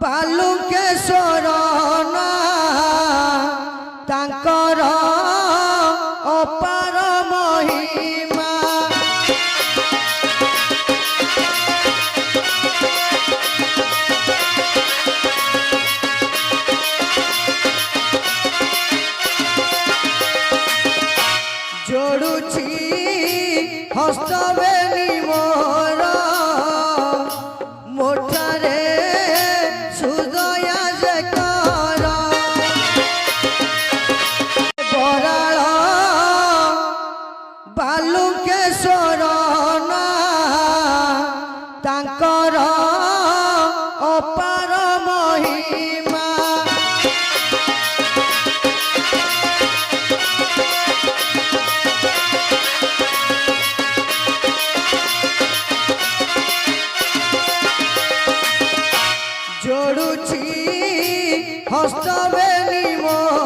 बालुके शरण तांकर अपार महिमा जोड़ुछि हस्तबेनी मोर मोठारे सुदया जे कर बराळ बालुके शरण तांकर अपार महिमा जोड़ुछि हस्तबेनी मोर